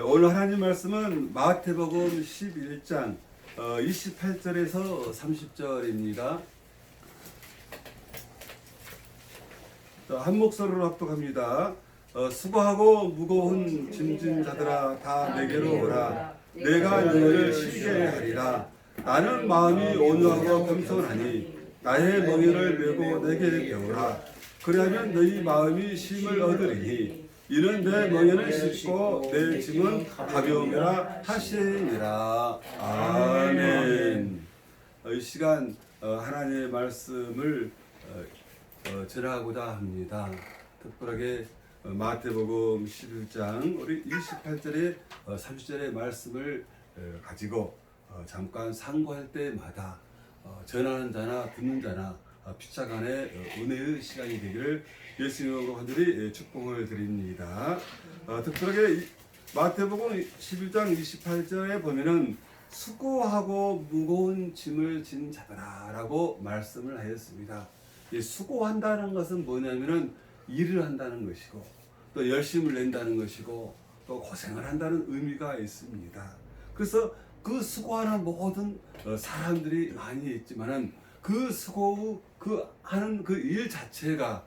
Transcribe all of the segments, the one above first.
오늘 하나님 말씀은 마태복음 11장 28절에서 30절입니다. 한 목소리로 합독합니다. 수고하고 무거운 짐진 자들아 다 내게로 오라. 내가 너희를 쉬게 하리라. 나는 마음이 온유하고 겸손하니 나의 멍에를 메고 내게 배우라. 그리하면 너희 마음이 쉼을 얻으리니 이는 내 멍에는 쉽고 내 짐은 가벼움이라 하시니라. 아멘. 이 시간 하나님의 말씀을 전하고자 합니다. 특별하게 마태복음 11장 우리 28절에 30절의 말씀을 가지고 잠깐 상고할 때마다 전하는 자나 듣는 자나 피차 간의 은혜의 시간이 되기를 예수님으로 간절히 축복을 드립니다. 특별하게 마태복음 11장 28절에 보면은 수고하고 무거운 짐을 진 자들아 라고 말씀을 하였습니다. 이 수고한다는 것은 뭐냐면은 일을 한다는 것이고 또 열심을 낸다는 것이고 또 고생을 한다는 의미가 있습니다. 그래서 그 수고하는 모든 사람들이 많이 있지만은 그 수고 하는 그 일 자체가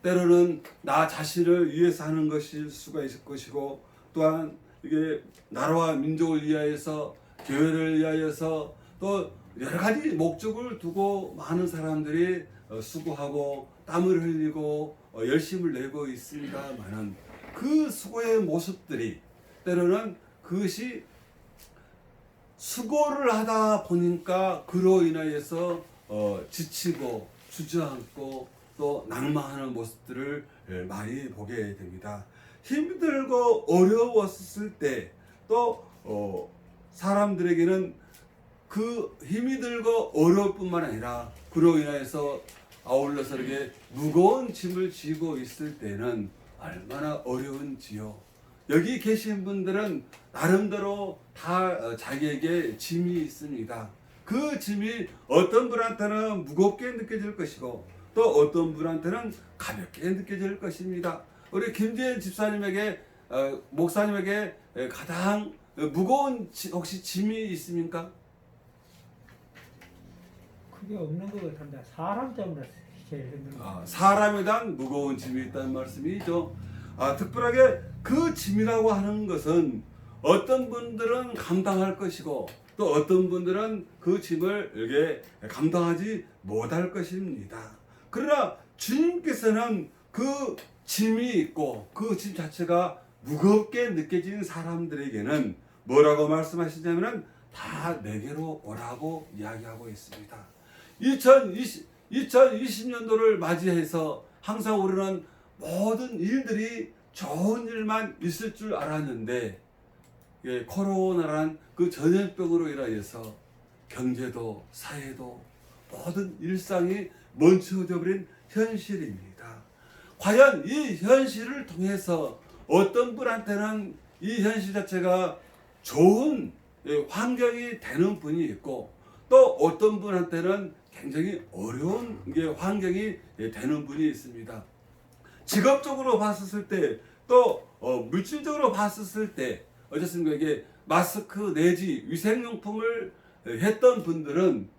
때로는 나 자신을 위해서 하는 것일 수가 있을 것이고 또한 이게 나라와 민족을 위하여서 교회를 위하여서 또 여러 가지 목적을 두고 많은 사람들이 수고하고 땀을 흘리고 열심을 내고 있습니다만은 그 수고의 모습들이 때로는 그것이 수고를 하다 보니까 그로 인하여서 지치고 주저앉고 또 낭망하는 모습들을 많이 보게 됩니다. 힘들고 어려웠을 때 또 사람들에게는 그 힘이 들고 어려울 뿐만 아니라 그로 인해서 아울러서 이렇게 무거운 짐을 지고 있을 때는 얼마나 어려운지요. 여기 계신 분들은 나름대로 다 자기에게 짐이 있습니다. 그 짐이 어떤 분한테는 무겁게 느껴질 것이고 또 어떤 분한테는 가볍게 느껴질 것입니다. 우리 김재현 집사님에게 목사님에게 가장 무거운 혹시 짐이 있습니까? 그게 없는 것 같은데 사람 때문에 제일 힘든 거. 사람에 대한 무거운 짐이 있다는 말씀이죠. 특별하게 그 짐이라고 하는 것은 어떤 분들은 감당할 것이고 또 어떤 분들은 그 짐을 이렇게 감당하지 못할 것입니다. 그러나 주님께서는 그 짐이 있고 그 짐 자체가 무겁게 느껴지는 사람들에게는 뭐라고 말씀하시냐면 다 내게로 오라고 이야기하고 있습니다. 2020년도를 맞이해서 항상 우리는 모든 일들이 좋은 일만 있을 줄 알았는데 코로나란 그 전염병으로 인하여서 경제도 사회도 모든 일상이 멈춰져 버린 현실입니다. 과연 이 현실을 통해서 어떤 분한테는 이 현실 자체가 좋은 환경이 되는 분이 있고 또 어떤 분한테는 굉장히 어려운 환경이 되는 분이 있습니다. 직업적으로 봤을 때 또 물질적으로 봤을 때 어쨌습니까? 이게 마스크 내지 위생용품을 했던 분들은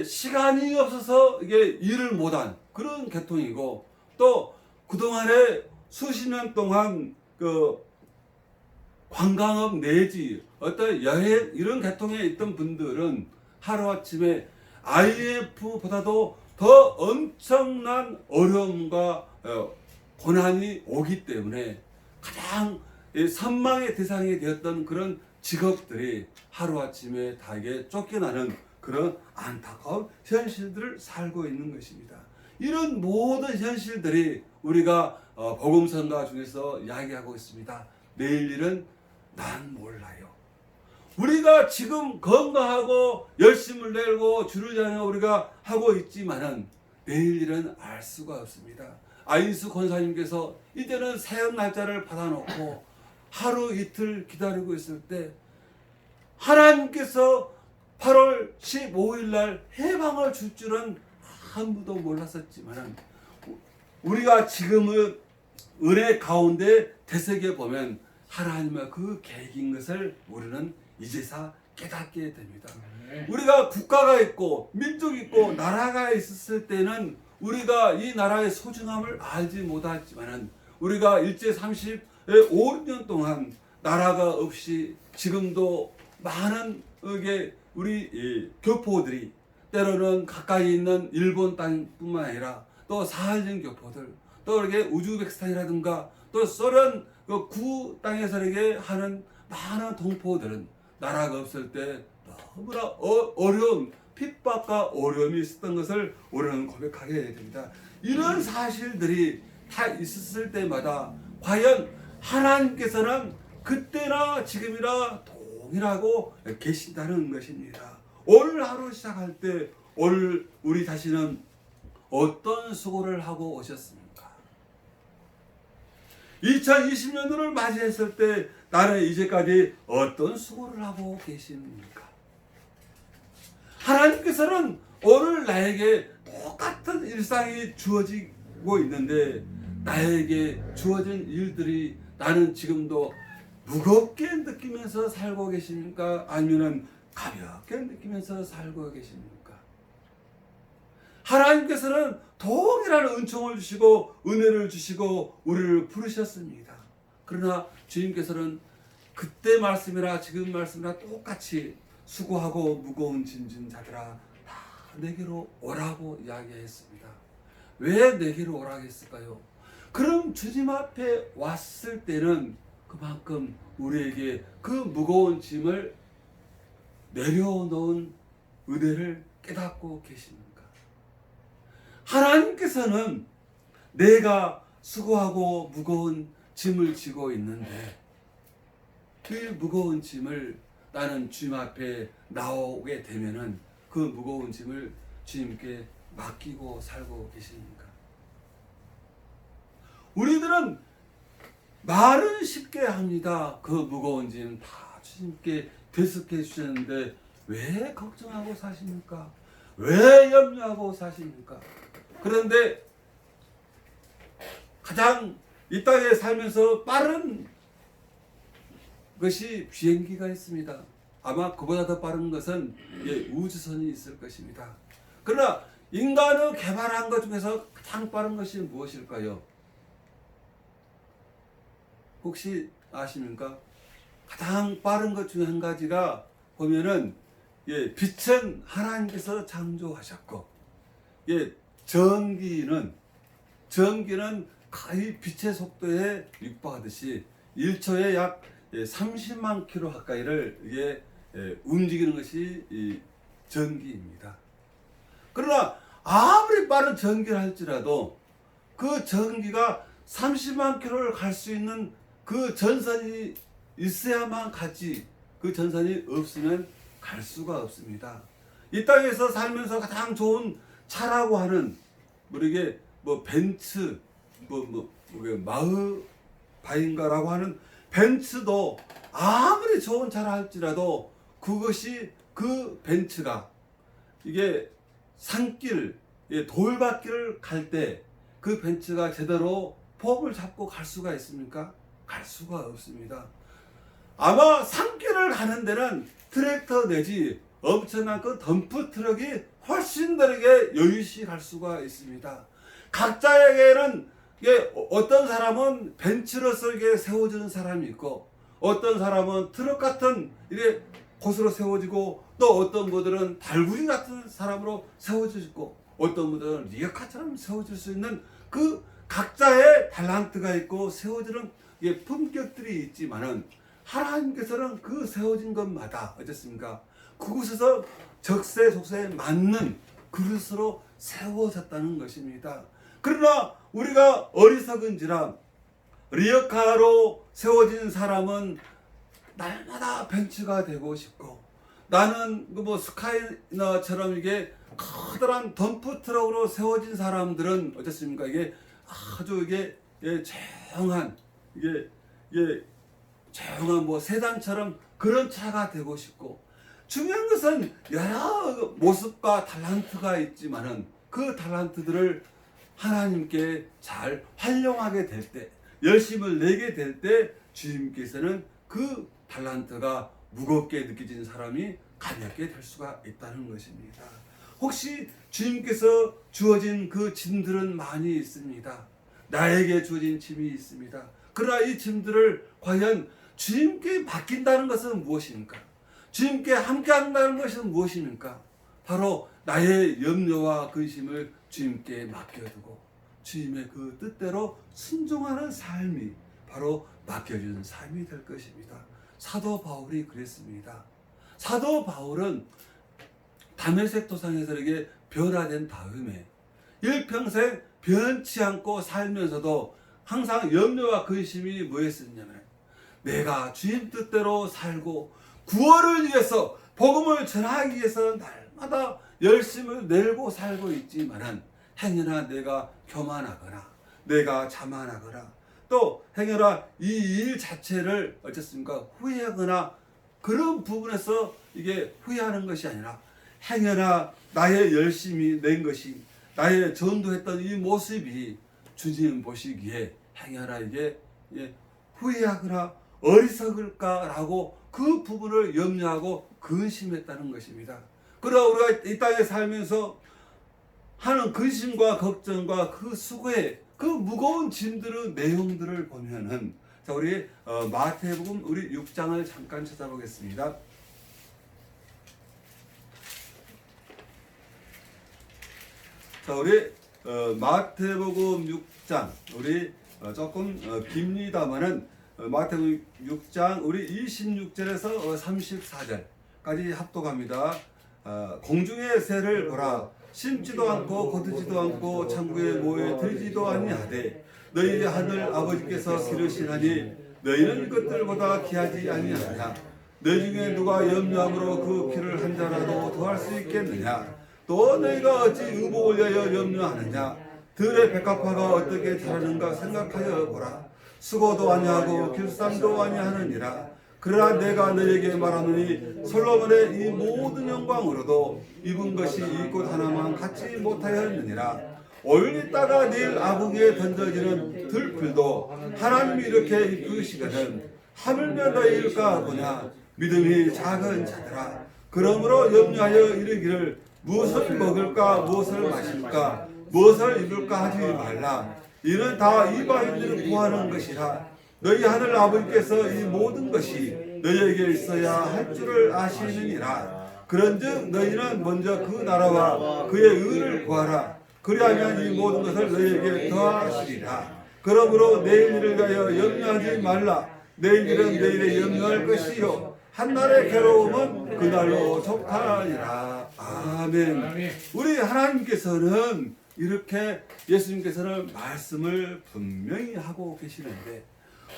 시간이 없어서 이게 일을 못한 그런 계통이고 또 그동안에 수십 년 동안 그 관광업 내지 어떤 여행 이런 계통에 있던 분들은 하루아침에 IMF보다도 더 엄청난 어려움과 고난이 오기 때문에 가장 선망의 대상이 되었던 그런 직업들이 하루아침에 다 이게 쫓겨나는 그런 안타까운 현실들을 살고 있는 것입니다. 이런 모든 현실들이 우리가 복음성가 중에서 이야기하고 있습니다. 내일 일은 난 몰라요. 우리가 지금 건강하고 열심을 내고 주를 향해 우리가 하고 있지만은 내일 일은 알 수가 없습니다. 아인수 권사님께서 이제는 새해 날짜를 받아놓고 하루 이틀 기다리고 있을 때 하나님께서 8월 15일 날 해방을 줄 줄은 아무도 몰랐었지만 우리가 지금은 은혜 가운데 되새겨 보면 하나님의 그 계획인 것을 우리는 이제서 깨닫게 됩니다. 네. 우리가 국가가 있고 민족이 있고 나라가 있었을 때는 우리가 이 나라의 소중함을 알지 못했지만은 우리가 일제 35년 동안 나라가 없이 지금도 많은 우리 교포들이 때로는 가까이 있는 일본 땅뿐만 아니라 또 사할린 교포들 또 이렇게 우즈베키스탄이라든가 또 소련 그 구 땅에서 이렇게 하는 많은 동포들은 나라가 없을 때 너무나 어려운 핍박과 어려움이 있었던 것을 우리는 고백하게 됩니다. 이런 사실들이 다 있었을 때마다 과연 하나님께서는 그때나 지금이나 동일하고 계신다는 것입니다. 오늘 하루 시작할 때 오늘 우리 자신은 어떤 수고를 하고 오셨습니까? 2020년도를 맞이했을 때 나는 이제까지 어떤 수고를 하고 계십니까? 하나님께서는 오늘 나에게 똑같은 일상이 주어지고 있는데 나에게 주어진 일들이 나는 지금도 무겁게 느끼면서 살고 계십니까? 아니면 가볍게 느끼면서 살고 계십니까? 하나님께서는 동일한 은총을 주시고 은혜를 주시고 우리를 부르셨습니다. 그러나 주님께서는 그때 말씀이나 지금 말씀이나 똑같이 수고하고 무거운 짐진 자들아 다 내게로 오라고 이야기했습니다. 왜 내게로 오라고 했을까요? 그럼 주님 앞에 왔을 때는 그만큼 우리에게 그 무거운 짐을 내려놓은 은혜를 깨닫고 계십니까? 하나님께서는 내가 수고하고 무거운 짐을 지고 있는데 그 무거운 짐을 나는 주님 앞에 나오게 되면은 그 무거운 짐을 주님께 맡기고 살고 계십니까? 우리들은 말은 쉽게 합니다. 그 무거운 짐 다 주님께 되새겨 주셨는데 왜 걱정하고 사십니까? 왜 염려하고 사십니까? 그런데 가장 이 땅에 살면서 빠른 것이 비행기가 있습니다. 아마 그보다 더 빠른 것은 우주선이 있을 것입니다. 그러나 인간의 개발한 것 중에서 가장 빠른 것이 무엇일까요? 혹시 아십니까? 가장 빠른 것 중에 한 가지가 보면은 빛은 하나님께서 창조하셨고 전기는 거의 빛의 속도에 육박하듯이 1초에 약 30만 킬로 가까이를 움직이는 것이 이 전기입니다. 그러나 아무리 빠른 전기를 할지라도 그 전기가 30만 킬로를 갈 수 있는 그 전선이 있어야만 가지 그 전선이 없으면 갈 수가 없습니다. 이 땅에서 살면서 가장 좋은 차라고 하는 우리에게 벤츠 마흐바인가라고 하는 벤츠도 아무리 좋은 차라 할지라도 그것이 그 벤츠가 이게 산길 돌밭길을 갈 때 그 벤츠가 제대로 폼을 잡고 갈 수가 있습니까? 갈 수가 없습니다. 아마 산길을 가는 데는 트랙터 내지 엄청난 그 덤프 트럭이 훨씬 다르게 여유시 갈 수가 있습니다. 각자에게는 어떤 사람은 벤츠로서 이게 세워지는 사람이 있고 어떤 사람은 트럭 같은 이게 곳으로 세워지고 또 어떤 분들은 달구지 같은 사람으로 세워지고 어떤 분들은 리어카처럼 세워질 수 있는 그 각자의 탤런트가 있고 세워지는 품격들이 있지만은 하나님께서는 그 세워진 것마다 어떻습니까? 그곳에서 적세속세에 맞는 그릇으로 세워졌다는 것입니다. 그러나 우리가 어리석은지라 리어카로 세워진 사람은 날마다 벤츠가 되고 싶고 나는 스카이너처럼 이게 커다란 덤프 트럭으로 세워진 사람들은 어떻습니까? 이게 아주 조용한 조용한 세단처럼 그런 차가 되고 싶고 중요한 것은 여러 모습과 탤런트가 있지만은 그 탤런트들을 하나님께 잘 활용하게 될 때 열심을 내게 될 때 주님께서는 그 달란트가 무겁게 느껴지는 사람이 가볍게 될 수가 있다는 것입니다. 혹시 주님께서 주어진 그 짐들은 많이 있습니다. 나에게 주어진 짐이 있습니다. 그러나 이 짐들을 과연 주님께 맡긴다는 것은 무엇입니까? 주님께 함께 한다는 것은 무엇입니까? 바로 나의 염려와 근심을 주님께 맡겨두고 주님의 그 뜻대로 순종하는 삶이 바로 맡겨주는 삶이 될 것입니다. 사도 바울이 그랬습니다. 사도 바울은 다메섹 도상에서에게 변화된 다음에 일평생 변치 않고 살면서도 항상 염려와 근심이 뭐였었냐면 내가 주님 뜻대로 살고 구원을 위해서 복음을 전하기 위해서 날마다 열심을 내고 살고 있지만은 행여나 내가 교만하거나 내가 자만하거나 또 행여나 이 일 자체를 어쨌습니까 후회하거나 그런 부분에서 이게 후회하는 것이 아니라 행여나 나의 열심히 낸 것이 나의 전도했던 이 모습이 주님 보시기에 행여나 이게 후회하거나 어리석을까라고 그 부분을 염려하고 근심했다는 것입니다. 그러나 우리가 이 땅에 살면서 하는 근심과 걱정과 그 수고의 그 무거운 짐들의 내용들을 보면은 자 우리 마태복음 우리 6장을 잠깐 찾아보겠습니다. 자 우리 마태복음 6장 우리 조금 깁니다마는 마태복음 6장 우리 26절에서 34절까지 합독합니다. 공중의 새를 보라 심지도 않고 거두지도 않고 창고에 모여 들지도 아니하되 너희 하늘 아버지께서 기르시나니 너희는 이것들보다 귀하지 아니하느냐 너희 중에 누가 염려함으로 그 귀를 한 자라도 더할 수 있겠느냐 또 너희가 어찌 의복을 위하여 염려하느냐 들의 백합화가 어떻게 자라는가 생각하여 보라 수고도 아니하고 길쌈도 아니하느니라 그러나 내가 너에게 말하노니 솔로몬의 이 모든 영광으로도 입은 것이 이 꽃 하나만 갖지 못하였느니라 오늘 있다가 내일 아궁이에 던져지는 들풀도 하나님이 이렇게 입으시거든 하물며 너희일까 보냐 믿음이 작은 자들아 그러므로 염려하여 이르기를 무엇을 먹을까 무엇을 마실까 무엇을 입을까 하지 말라 이는 다 이방인들을 구하는 것이라 너희 하늘 아버지께서 이 모든 것이 너희에게 있어야 할 줄을 아시느니라 그런즉 너희는 먼저 그 나라와 그의 의를 구하라 그리하면 이 모든 것을 너희에게 더하시리라 그러므로 내일 일을 위하여 염려하지 말라 내일 일은 내일에 염려할 것이요 한날의 괴로움은 그날로 족하리라 아멘. 우리 하나님께서는 이렇게 예수님께서는 말씀을 분명히 하고 계시는데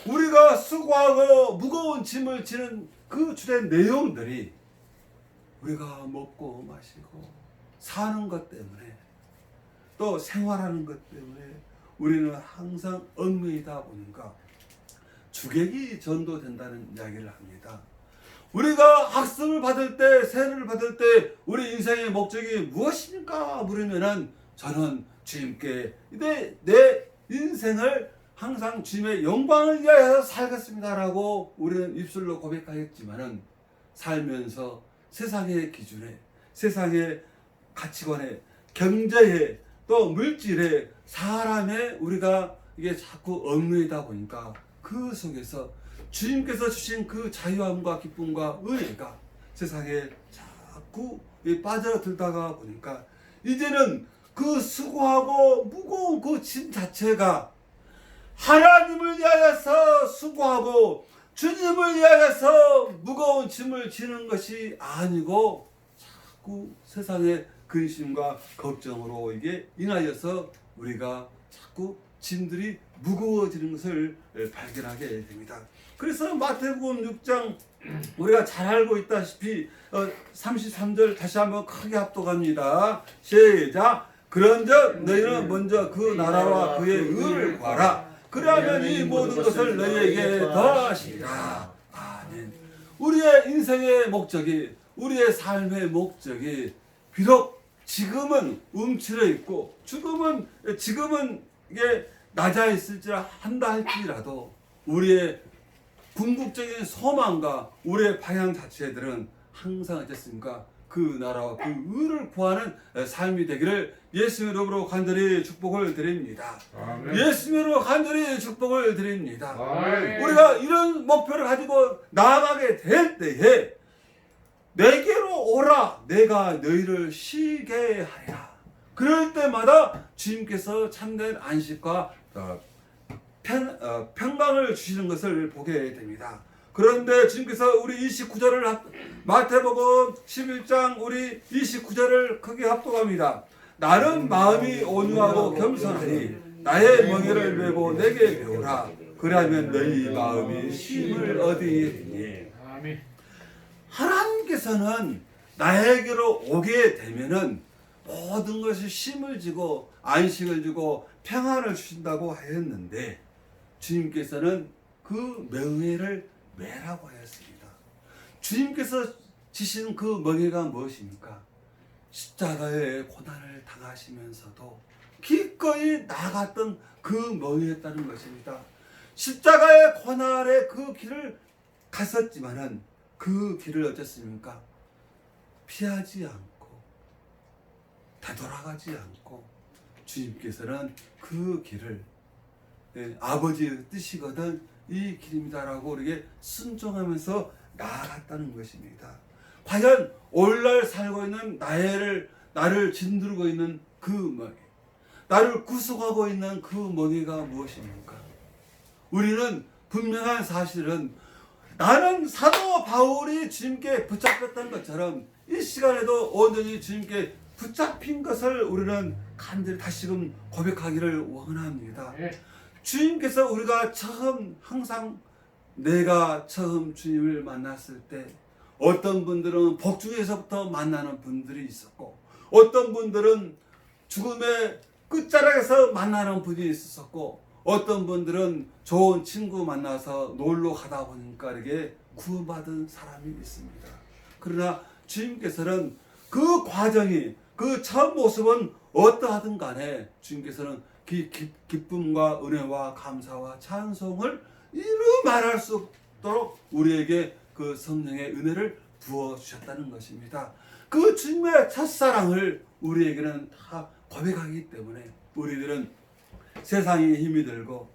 우리가 수고하고 무거운 짐을 지는 그 주된 내용들이 우리가 먹고 마시고 사는 것 때문에 또 생활하는 것 때문에 우리는 항상 얽매이다 보니까 주객이 전도된다는 이야기를 합니다. 우리가 학습을 받을 때 세례를 받을 때 우리 인생의 목적이 무엇입니까? 물으면은 저는 주님께 내 인생을 항상 주님의 영광을 위하여 살겠습니다라고 우리는 입술로 고백하였지만은 살면서 세상의 기준에 세상의 가치관에 경제에 또 물질에 사람에 우리가 이게 자꾸 얽매이다 보니까 그 속에서 주님께서 주신 그 자유함과 기쁨과 은혜가 세상에 자꾸 빠져들다가 보니까 이제는 그 수고하고 무거운 그 짐 자체가 하나님을 위하여서 수고하고 주님을 위하여서 무거운 짐을 지는 것이 아니고 자꾸 세상의 근심과 걱정으로 이게 인하여서 우리가 자꾸 짐들이 무거워지는 것을 발견하게 됩니다. 그래서 마태복음 6장 우리가 잘 알고 있다시피 33절 다시 한번 크게 합독합니다. 시작. 그런즉 너희는 먼저 그 나라와 그의 의를 구하라. 그러면 이 모든 것을 너희에게 더하시리라. 아멘. 우리의 인생의 목적이 우리의 삶의 목적이 비록 지금은 움츠려 있고 지금은 이게 낮아 있을지라 한다 할지라도 우리의 궁극적인 소망과 우리의 방향 자체들은 항상 어쨌습니까? 그 나라와 그 의를 구하는 삶이 되기를 예수 이름으로 간절히 축복을 드립니다. 아멘. 예수 이름으로 간절히 축복을 드립니다. 아멘. 우리가 이런 목표를 가지고 나아가게 될 때에 내게로 오라 내가 너희를 쉬게 하리라. 그럴 때마다 주님께서 참된 안식과 평강을 주시는 것을 보게 됩니다. 그런데 주님께서 우리 29절을 마태복음 11장 우리 29절을 크게 합독합니다. 나는 마음이 온유하고 겸손하니 나의 멍에를 메고 내게 배우라. 그러면 너희 마음이 쉼을 얻으리니. 아멘. 하나님께서는 나에게로 오게 되면은 모든 것이 쉼을 주고 안식을 주고 평안을 주신다고 하였는데 주님께서는 그 멍에를 매라고 하였습니다. 주님께서 지신 그 멍에가 무엇입니까? 십자가의 고난을 당하시면서도 기꺼이 나갔던 그 멍에였다는 것입니다. 십자가의 고난의 그 길을 갔었지만은 그 길을 어쨌습니까? 피하지 않고 되돌아가지 않고 주님께서는 그 길을 아버지의 뜻이거든 이 길입니다라고 우리에게 순종하면서 나아갔다는 것입니다. 과연 오늘날 살고 있는 나를 짓누르고 있는 그 멍에, 나를 구속하고 있는 그 멍에가 무엇입니까? 우리는 분명한 사실은 나는 사도 바울이 주님께 붙잡혔던 것처럼 이 시간에도 온전히 주님께 붙잡힌 것을 우리는 간절히 다시금 고백하기를 원합니다. 주님께서 우리가 항상 내가 처음 주님을 만났을 때 어떤 분들은 복중에서부터 만나는 분들이 있었고 어떤 분들은 죽음의 끝자락에서 만나는 분이 있었고 어떤 분들은 좋은 친구 만나서 놀러 가다 보니까 이렇게 구원받은 사람이 있습니다. 그러나 주님께서는 그 과정이 그 첫 모습은 어떠하든 간에 주님께서는 기쁨과 은혜와 감사와 찬송을 이루 말할 수 없도록 우리에게 그 성령의 은혜를 부어주셨다는 것입니다. 그 주님의 첫사랑을 우리에게는 다 고백하기 때문에 우리들은 세상이 힘이 들고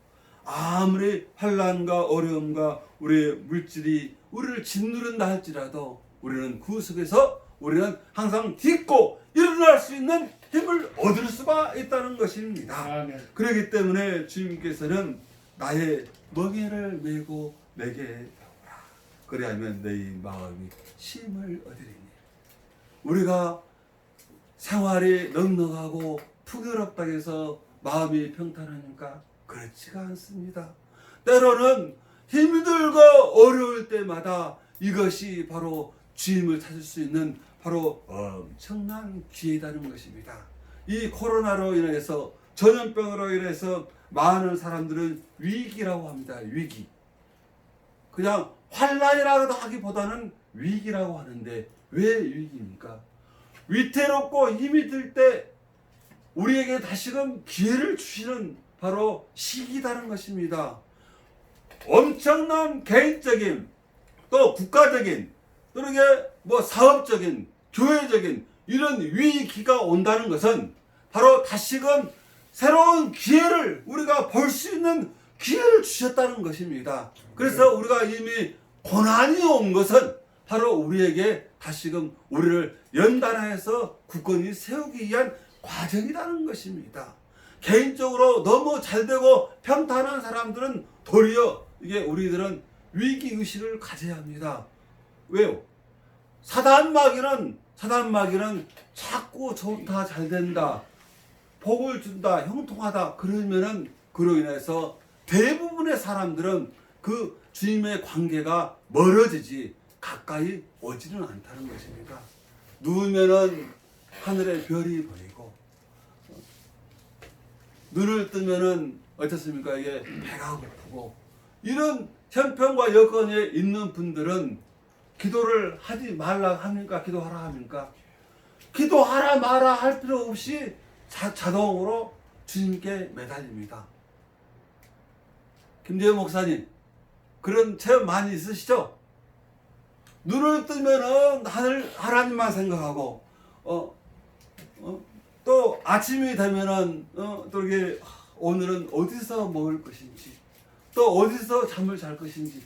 아무리 환난과 어려움과 우리의 물질이 우리를 짓누른다 할지라도 우리는 그 속에서 우리는 항상 딛고 일어날 수 있는 힘을 얻을 수가 있다는 것입니다. 아멘. 그렇기 때문에 주님께서는 나의 멍에를 메고 내게 배우라. 그리하면 너희 마음이 쉼을 얻으리니. 우리가 생활이 넉넉하고 풍요롭다고 해서 마음이 평탄하니까 그렇지가 않습니다. 때로는 힘들고 어려울 때마다 이것이 바로 주님을 찾을 수 있는 바로 엄청난 기회라는 것입니다. 이 코로나로 인해서 전염병으로 인해서 많은 사람들은 위기라고 합니다. 위기. 그냥 환난이라고 하기보다는 위기라고 하는데 왜 위기입니까? 위태롭고 힘이 들 때 우리에게 다시금 기회를 주시는 바로 시기다는 것입니다. 엄청난 개인적인 또 국가적인 또는 사업적인 교회적인 이런 위기가 온다는 것은 바로 다시금 새로운 기회를 우리가 볼 수 있는 기회를 주셨다는 것입니다. 그래서 우리가 이미 고난이 온 것은 바로 우리에게 다시금 우리를 연단하여서 굳건히 세우기 위한 과정이라는 것입니다. 개인적으로 너무 잘되고 평탄한 사람들은 도리어 이게 우리들은 위기의식을 가져야 합니다. 왜요? 사단마귀는 자꾸 좋다 잘된다 복을 준다 형통하다 그러면은 그로 인해서 대부분의 사람들은 그 주님의 관계가 멀어지지 가까이 오지는 않다는 것입니다. 누우면은 하늘에 별이 보이고 눈을 뜨면은 어떻습니까? 이게 배가 고프고 이런 형편과 여건에 있는 분들은 기도를 하지 말라 합니까? 기도하라 합니까? 기도하라 마라 할 필요 없이 자동으로 주님께 매달립니다. 김재현 목사님, 그런 체험 많이 있으시죠? 눈을 뜨면은 하나님만 생각하고, 또 아침이 되면은, 또 이게 오늘은 어디서 먹을 것인지, 또 어디서 잠을 잘 것인지.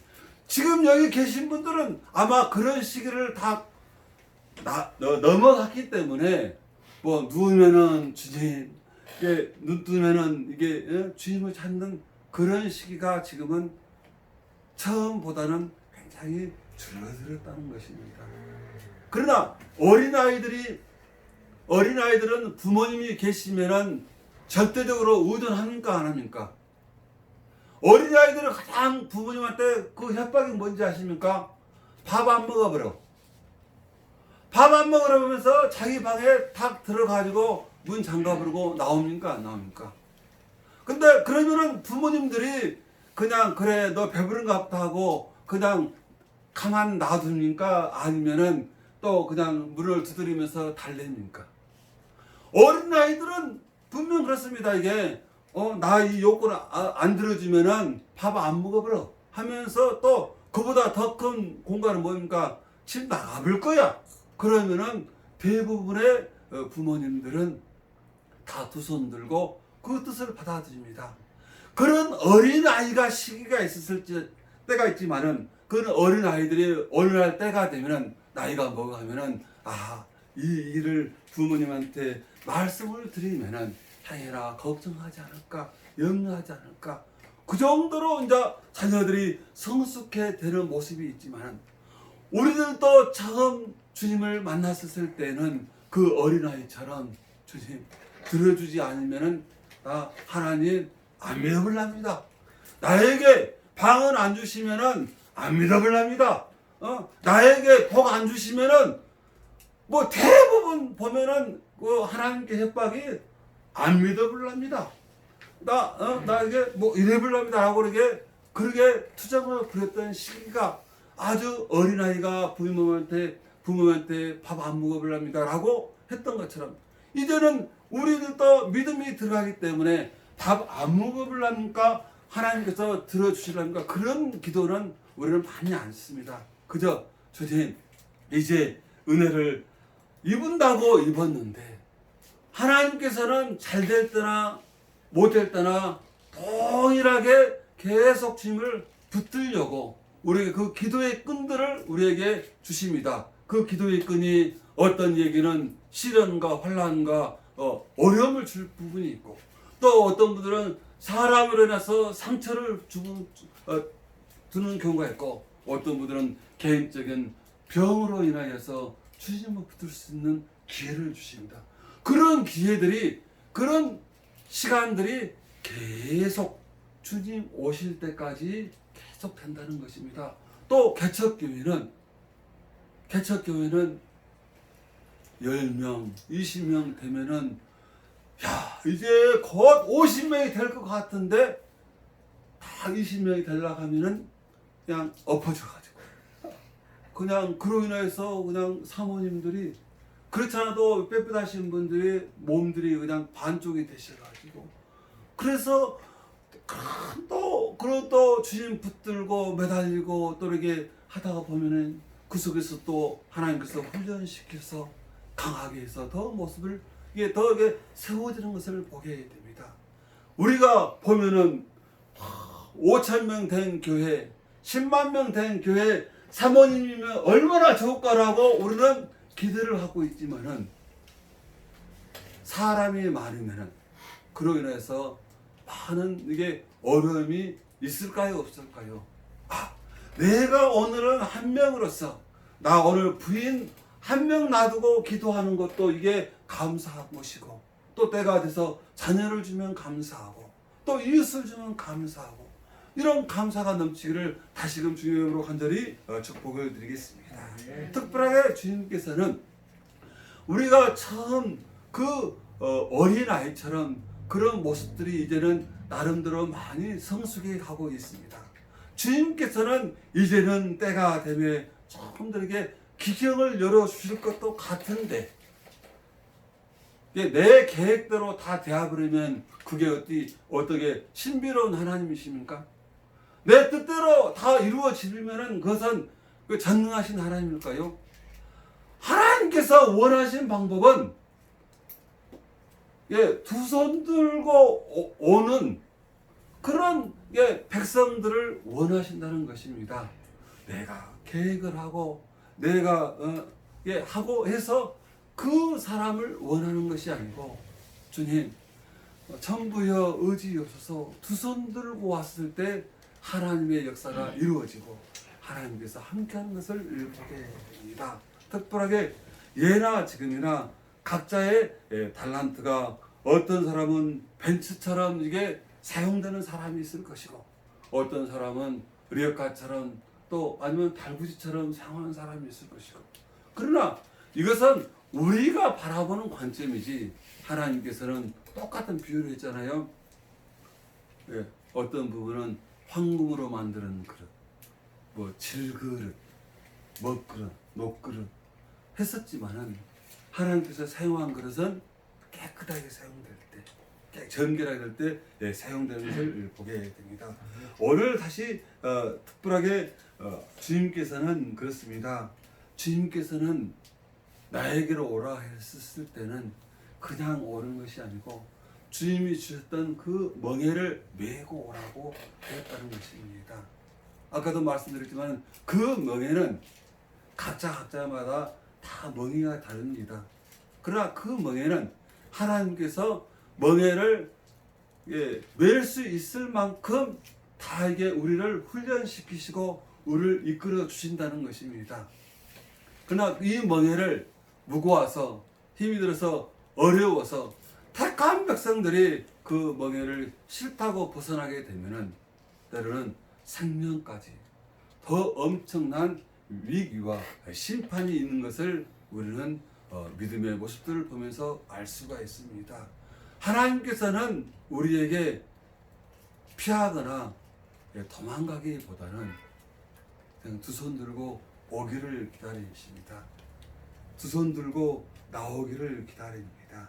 지금 여기 계신 분들은 아마 그런 시기를 다 넘어갔기 때문에, 뭐 누우면은 주님, 이게 눈 뜨면은 이게 주님을 찾는 그런 시기가 지금은 처음보다는 굉장히 줄어들었다는 것입니다. 그러나 어린아이들은 부모님이 계시면은 절대적으로 의존합니까, 안 합니까? 어린아이들은 가장 부모님한테 그 협박이 뭔지 아십니까? 밥 안 먹어버려. 밥 안 먹으려면서 자기 방에 탁 들어가지고 문 잠가버리고 나옵니까, 안 나옵니까? 근데 그러면은 부모님들이 그냥 그래 너 배부른가 보다 하고 그냥 가만 놔둡니까? 아니면은 또 그냥 문을 두드리면서 달랩니까? 어린아이들은 분명 그렇습니다. 이게 나 이 요건 안 들어주면은 밥 안 먹어버려 하면서 또 그보다 더 큰 공간은 뭡니까? 집 나가볼 거야. 그러면은 대부분의 부모님들은 다 두 손 들고 그 뜻을 받아들입니다. 그런 어린아이가 시기가 있었을 때가 있지만은 그런 어린아이들이 어느 날 때가 되면은 나이가 먹어 가면은 이 일을 부모님한테 말씀을 드리면은 당연히 걱정하지 않을까, 염려하지 않을까. 그 정도로 이제 자녀들이 성숙해 되는 모습이 있지만 우리들도 처음 주님을 만났을 때는 그 어린아이처럼 주님 들어주지 않으면은 하나님 안 믿어볼랍니다. 나에게 방은 안 주시면은 안 믿어볼랍니다. 나에게 복 안 주시면은 뭐 대부분 보면은 그 하나님께 협박이 안 믿어볼랍니다. 나에게 뭐 이래볼랍니다 라고 그렇게 투정을 부렸던 시기가 아주 어린아이가 부모한테 밥 안 먹어볼랍니다 라고 했던 것처럼 이제는 우리들도 믿음이 들어가기 때문에 밥 안 먹어볼랍니까? 하나님께서 들어주실랍니까? 그런 기도는 우리는 많이 안 씁니다. 그저 주님 이제 은혜를 입은다고 입었는데 하나님께서는 잘 될 때나 못 될 때나 동일하게 계속 주님을 붙들려고 우리에게 그 기도의 끈들을 우리에게 주십니다. 그 기도의 끈이 어떤 얘기는 시련과 환난과 어려움을 줄 부분이 있고 또 어떤 분들은 사람으로 인해서 상처를 주는 경우가 있고 어떤 분들은 개인적인 병으로 인하여서 주님을 붙들 수 있는 기회를 주십니다. 그런 기회들이 그런 시간들이 계속 주님 오실 때까지 계속 된다는 것입니다. 또 개척교회는 10명, 20명 되면은 이제 곧 50명이 될 것 같은데 다 20명이 되려고 하면은 그냥 엎어져가지고 그냥 그로 인해서 그냥 사모님들이 그렇지 않아도 빽빽하신 분들이 몸들이 그냥 반쪽이 되셔가지고 그래서 또 주님 붙들고 매달리고 또 이렇게 하다가 보면은 그 속에서 또 하나님께서 훈련시켜서 강하게 해서 더 모습을 이게 세워지는 것을 보게 됩니다. 우리가 보면은 5,000명 된 교회, 10만 명 된 교회 사모님이면 얼마나 좋을까라고 우리는 기대를 하고 있지만은 사람이 많으면은 그로 인해서 많은 이게 어려움이 있을까요, 없을까요? 내가 오늘은 한 명으로서 나 오늘 부인 한 명 놔두고 기도하는 것도 이게 감사한 것이고 또 때가 돼서 자녀를 주면 감사하고 또 이웃을 주면 감사하고 이런 감사가 넘치기를 다시금 주님으로 간절히 축복을 드리겠습니다. 특별하게 주님께서는 우리가 처음 그 어린아이처럼 그런 모습들이 이제는 나름대로 많이 성숙해 가고 있습니다. 주님께서는 이제는 때가 되면 조금들에게 기경을 열어주실 것도 같은데 내 계획대로 다 되어버리면 그게 어떻게 신비로운 하나님이십니까? 내 뜻대로 다 이루어지면은 그것은 그 전능하신 하나님일까요? 하나님께서 원하신 방법은 두 손 들고 오는 그런 백성들을 원하신다는 것입니다. 내가 계획을 하고 내가 하고 해서 그 사람을 원하는 것이 아니고 주님 천부여 의지여소서 두 손 들고 왔을 때 하나님의 역사가 이루어지고 하나님께서 함께하는 것을 보게 됩니다. 특별하게 예나 지금이나 각자의 달란트가 어떤 사람은 벤츠처럼 이게 사용되는 사람이 있을 것이고 어떤 사람은 리어카처럼 또 아니면 달구지처럼 사용하는 사람이 있을 것이고 그러나 이것은 우리가 바라보는 관점이지 하나님께서는 똑같은 비유를 했잖아요. 어떤 부분은 황금으로 만드는 그릇, 뭐 질그릇, 먹그릇, 녹그릇 했었지만은 하나님께서 사용한 그릇은 깨끗하게 사용될 때, 정결하게 될 때 사용되는 것을 보게 됩니다. 오늘 다시 특별하게 주님께서는 그렇습니다. 주님께서는 나에게로 오라 했을 때는 그냥 오는 것이 아니고 주님이 주셨던 그 멍에를 메고 오라고 했다는 것입니다. 아까도 말씀드렸지만 그 멍에는 각자마다 다 멍에가 다릅니다. 그러나 그 멍에는 하나님께서 멍에를 맬 수 있을 만큼 다 이게 우리를 훈련시키시고 우리를 이끌어 주신다는 것입니다. 그러나 이 멍에를 무거워서 힘이 들어서 어려워서 택한 백성들이 그 멍에를 싫다고 벗어나게 되면은 때로는 생명까지 더 엄청난 위기와 심판이 있는 것을 우리는 믿음의 모습들을 보면서 알 수가 있습니다. 하나님께서는 우리에게 피하거나 도망가기보다는 그냥 두 손 들고 오기를 기다리십니다. 두 손 들고 나오기를 기다립니다.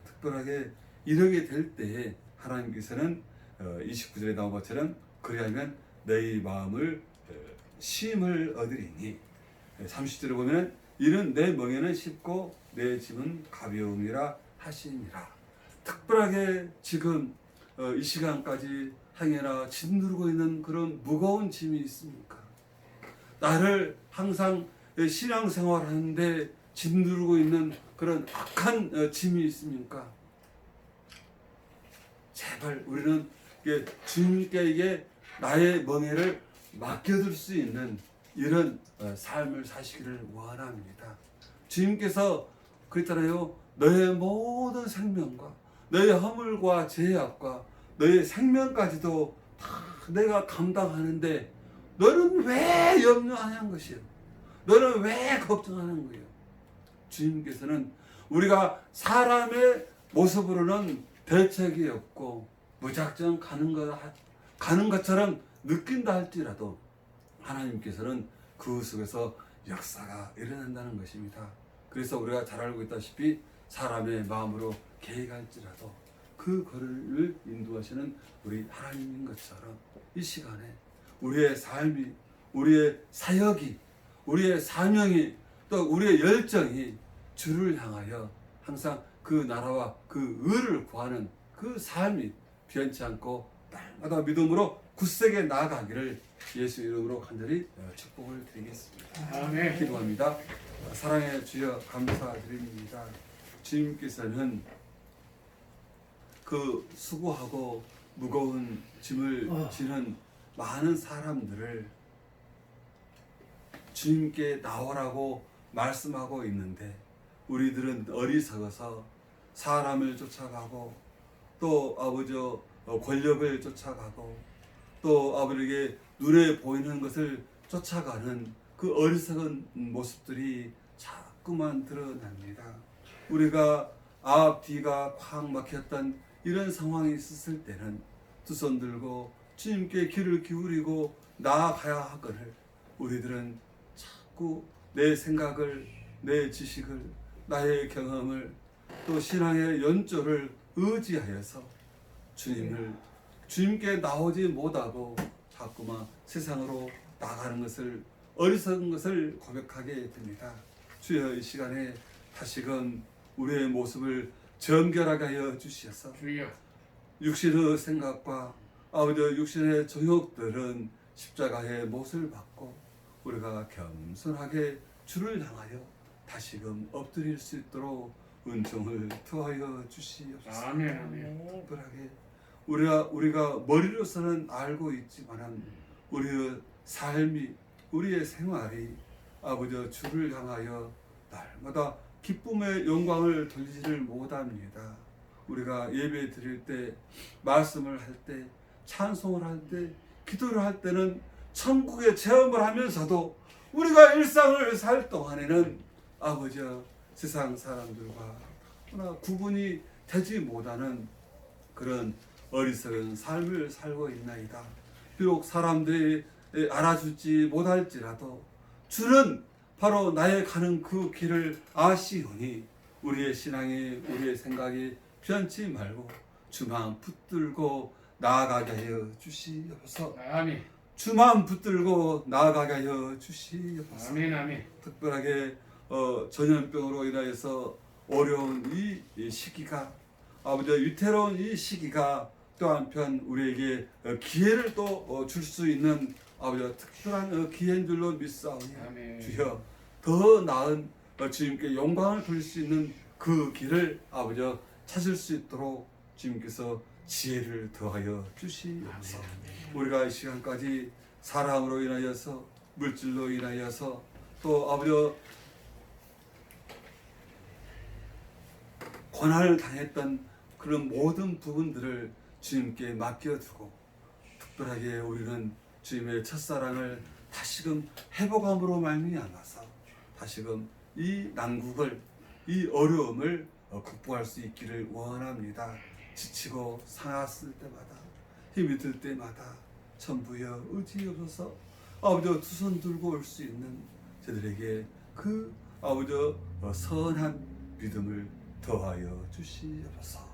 특별하게 이러게 될 때에 하나님께서는 29절에 나온 것처럼 그리하면 너희 마음을 쉼을 얻으리니 30절에 보면 이는 내 멍에는 쉽고 내 짐은 가벼움이라 하시니라. 특별하게 지금 이 시간까지 행여나 짓누르고 있는 그런 무거운 짐이 있습니까? 나를 항상 신앙생활 하는데 짓누르고 있는 그런 악한 짐이 있습니까? 제발 우리는 주님께 이게 나의 멍에를 맡겨둘 수 있는 이런 삶을 사시기를 원합니다. 주님께서 그랬잖아요. 너의 모든 생명과 너의 허물과 죄악과 너의 생명까지도 다 내가 감당하는데 너는 왜 염려하는 것이요? 너는 왜 걱정하는 거예요? 주님께서는 우리가 사람의 모습으로는 대책이 없고 무작정 가는 것처럼 느낀다 할지라도 하나님께서는 그 속에서 역사가 일어난다는 것입니다. 그래서 우리가 잘 알고 있다시피 사람의 마음으로 계획할지라도 그 거리를 인도하시는 우리 하나님인 것처럼 이 시간에 우리의 삶이, 우리의 사역이, 우리의 사명이 또 우리의 열정이 주를 향하여 항상 그 나라와 그 의를 구하는 그 삶이 변치 않고 날마다 믿음으로 굳세게 나아가기를 예수 이름으로 간절히 축복을 드리겠습니다. 아멘. 기도합니다. 사랑의 주여 감사드립니다. 주님께서는 그 수고하고 무거운 짐을 지는 많은 사람들을 주님께 나오라고 말씀하고 있는데 우리들은 어리석어서 사람을 쫓아가고 또 아버지 권력을 쫓아가고 또 아버지에게 눈에 보이는 것을 쫓아가는 그 어리석은 모습들이 자꾸만 드러납니다. 우리가 앞뒤가 콱 막혔던 이런 상황이 있었을 때는 두 손 들고 주님께 귀를 기울이고 나아가야 하거늘 우리들은 자꾸 내 생각을, 내 지식을, 나의 경험을 또 신앙의 연조를 의지하여서 주님께 나오지 못하고 자꾸만 세상으로 나가는 것을 어리석은 것을 고백하게 됩니다. 주여 이 시간에 다시금 우리의 모습을 정결하게 하여 주시옵소서. 주여. 육신의 생각과 아버지 육신의 정욕들은 십자가의 못을 받고 우리가 겸손하게 주를 향하여 다시금 엎드릴 수 있도록 은총을 더하여 주시옵소서. 아멘 아멘. 특별하게 우리가 머리로서는 알고 있지만은 우리의 삶이 우리의 생활이 아버지 주를 향하여 날마다 기쁨의 영광을 돌리지를 못합니다. 우리가 예배 드릴 때, 말씀을 할 때, 찬송을 할 때, 기도를 할 때는 천국의 체험을 하면서도 우리가 일상을 살 동안에는 아버지 세상 사람들과 하나 구분이 되지 못하는 그런 어리석은 삶을 살고 있나이다. 비록 사람들이 알아주지 못할지라도 주는 바로 나의 가는 그 길을 아시오니 우리의 신앙이 우리의 생각이 변치 말고 주만 붙들고 나아가게 하여 주시옵소서. 아멘. 주만 붙들고 나아가게 하여 주시옵소서. 아멘 아멘. 특별하게 전염병으로 인하여서 어려운 이 시기가 아버지 위태로운 이 시기가 또 한편 우리에게 기회를 또 줄 수 있는 아버지 특별한 기회인 줄로 믿사오니 아멘. 주여 더 나은 주님께 영광을 돌릴 수 있는 그 길을 아버지 찾을 수 있도록 주님께서 지혜를 더하여 주시옵소서. 우리가 이 시간까지 사랑으로 인하여서 물질로 인하여서 또 아버지 고난을 당했던 그런 모든 부분들을 주님께 맡겨두고 특별하게 우리는 주님의 첫사랑을 다시금 회복함으로 말미암아서 다시금 이 난국을 이 어려움을 극복할 수 있기를 원합니다. 지치고 상했을 때마다 힘이 들 때마다 전부여 의지없어서 아버지 두 손 들고 올 수 있는 저들에게 그 아버지 선한 믿음을 더하여 주시옵소서.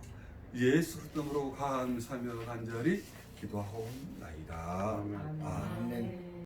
예수 그리스도로 감사하며 간절히 기도하옵나이다. 아멘. 아멘. 아멘.